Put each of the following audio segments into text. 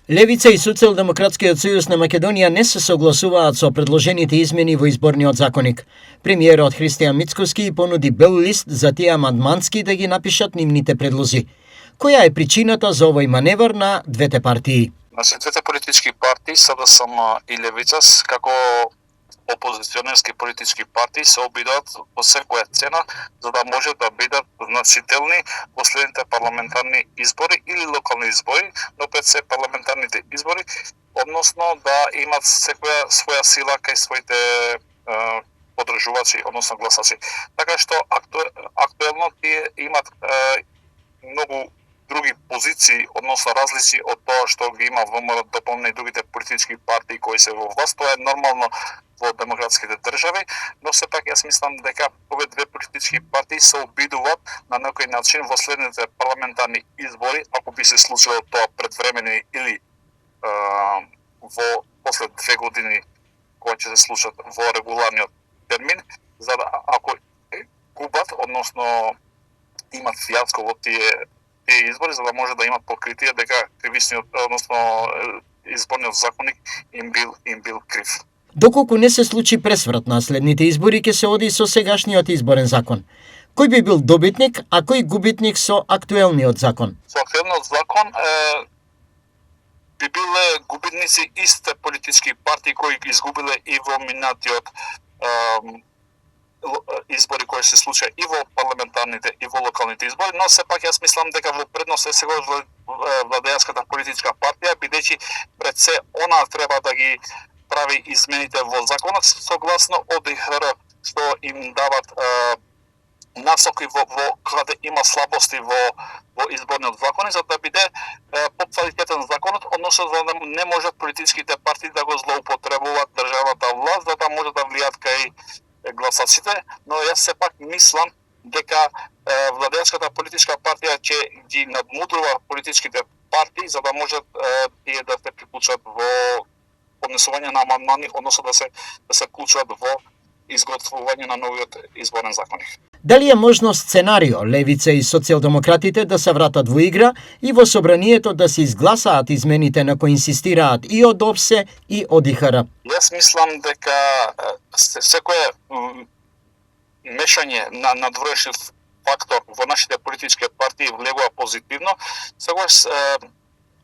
Левица и Социјалдемократскиот сојуз на Македонија не се согласуваат со предложените измени во изборниот законник. Премиерот Христијан Мицкоски понуди бел лист за тие амандмански да ги напишат нивните предлози. Која е причината за овој маневр на двете партии? Двете политички партии, СДСМ и Левица, како опозиционерски политички партии се обидуваат по секоја цена за да може да бидат значителни во следните парламентарни избори или локални избори, но пред се парламентарните избори, односно да имат секоја своја сила кај своите подржувачи, односно гласачи. Така што актуелно тие имат многу други позиции, односно различни од тоа што ги има ВМРО, ДПМН и другите политички партии кои се во власт. Тоа е нормално во демократските држави, но сепак јас мислам дека овие две политички партии се обидуваат на некој начин во следните парламентарни избори, ако би се случило тоа предвремени или во после 2 години кога ќе се случат во регуларниот термин, за да ако губат, односно имат фијаско во тие избори, за да може да имат покритие дека кривичниот, односно изборниот законник им бил крив. Доколку не се случи пресврат на следните избори, ќе се оди со сегашниот изборен закон. Кој би бил добитник, а кој губитник со актуелниот закон? Со актуелниот закон би биле губитници истите политички партии кои изгубиле и во минатиот избори кои се случија и во парламентарните и во локалните избори, но сепак јас мислам дека во предност е сега владејачката политичка партија, бидејќи пред се она треба да ги прави измените во законот согласно ОДИХР што им дават насоки во каде има слабости во изборниот закон, за да биде поквалитетен законот, односно за да не можат политичките партии да го злоупотребуваат државната власт, за да може да влијат кај гласачите, но јас сепак мислам дека владеачката политичка партија ќе ги надмудрува политичките партии за да можат тие да се приклучат во поднесување на амандмани, односно да се вклучат во изготвување на новиот изборен законник. Дали е можно сценарио Левица и социјалдемократите да се вратат во игра и во собранието да се изгласаат измените на кои инсистираат и од ОПСЕ и од ОДИХР? Јас мислам дека секое мешање на надворешен фактор во нашите политички партии влегува позитивно. Сегаш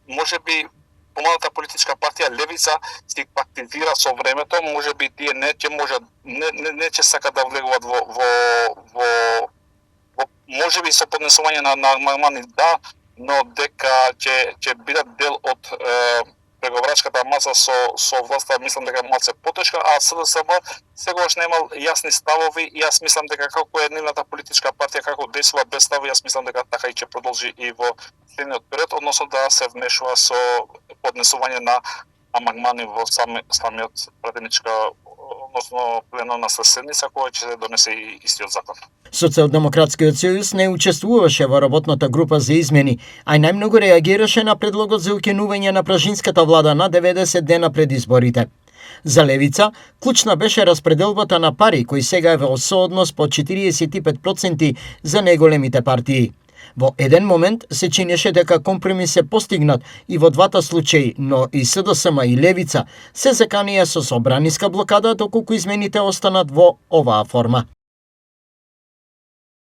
можеби помалата политичка партија Левица се практизира со времето, можеби тие не ќе сакат да влегуваат во можеби со поднесување на амандмани да, но дека ќе бидат дел од преговарачката маса со власта, мислам дека малце потешка, а СДСМ сегаш немал јасни ставови и јас мислам дека како е нивната политичка партија, како действува без ставови, јас мислам дека така и ќе продолжи и во следниот период, односно да се внешува со поднесување на амандмани во самиот пратеничка, односно пленарна седница која ќе се донесе и истиот закон. Социјалдемократскиот сојуз не учествуваше во работната група за измени, а најмногу реагираше на предлогот за укинување на пражинската влада на 90 дена пред изборите. За Левица, клучна беше распределбата на пари кои сега е во сооднос по 45% за неголемите партии. Во еден момент се чинеше дека компромис е постигнат и во двата случаи, но и СДСМ и Левица се заканија со собраниска блокада доколку измените останат во оваа форма.